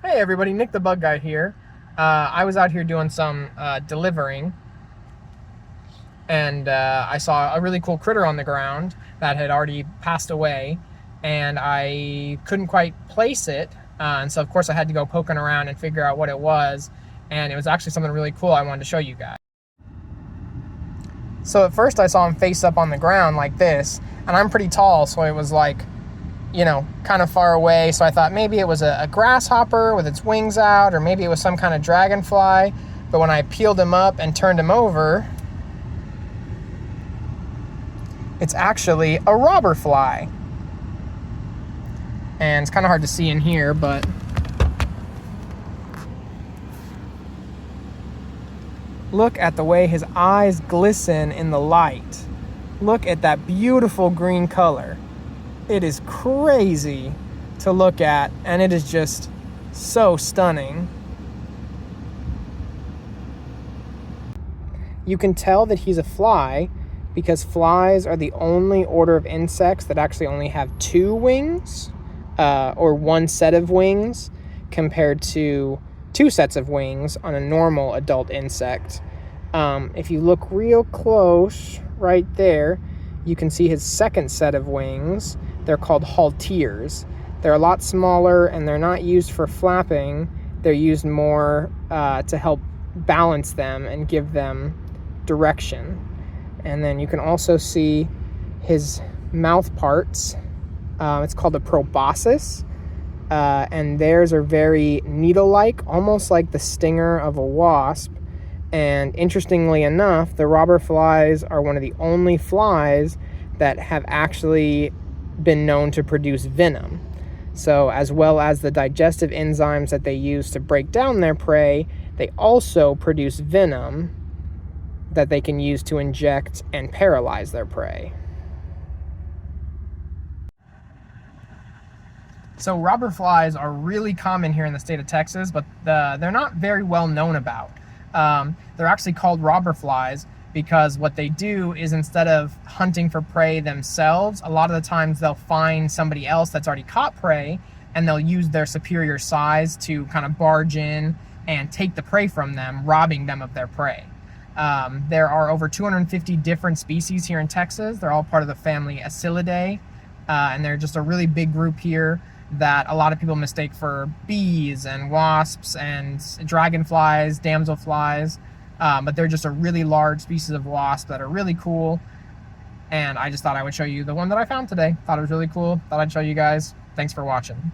Hey everybody, Nick the Bug Guy here. I was out here doing some delivering, and I saw a really cool critter on the ground that had already passed away, and I couldn't quite place it, and so of course I had to go poking around and figure out what it was, and it was actually something really cool I wanted to show you guys. So at first I saw him face up on the ground like this, and I'm pretty tall, so it was like, kind of far away, so I thought maybe it was a grasshopper with its wings out, or maybe it was some kind of dragonfly. But when I peeled him up and turned him over, it's actually a robber fly. And it's kind of hard to see in here, but look at the way his eyes glisten in the light. Look at that beautiful green color. It is crazy to look at, and it is just so stunning. You can tell that he's a fly because flies are the only order of insects that actually only have two wings, or one set of wings, compared to two sets of wings on a normal adult insect. If you look real close right there, you can see his second set of wings. They're called halteres. They're a lot smaller, and they're not used for flapping. They're used more to help balance them and give them direction. And then you can also see his mouth parts. It's called a proboscis, and theirs are very needle-like, almost like the stinger of a wasp. And interestingly enough, the robber flies are one of the only flies that have actually been known to produce venom. So as well as the digestive enzymes that they use to break down their prey, they also produce venom that they can use to inject and paralyze their prey. So robber flies are really common here in the state of Texas, but they're not very well known about. They're actually called robber flies because what they do is, instead of hunting for prey themselves, a lot of the times they'll find somebody else that's already caught prey, and they'll use their superior size to kind of barge in and take the prey from them, robbing them of their prey. There are over 250 different species here in Texas. They're all part of the family Acylidae, and they're just a really big group here that a lot of people mistake for bees and wasps and dragonflies, damselflies, but they're just a really large species of wasp that are really cool. And I just thought I would show you the one that I found today. Thought it was really cool. Thought I'd show you guys. Thanks for watching.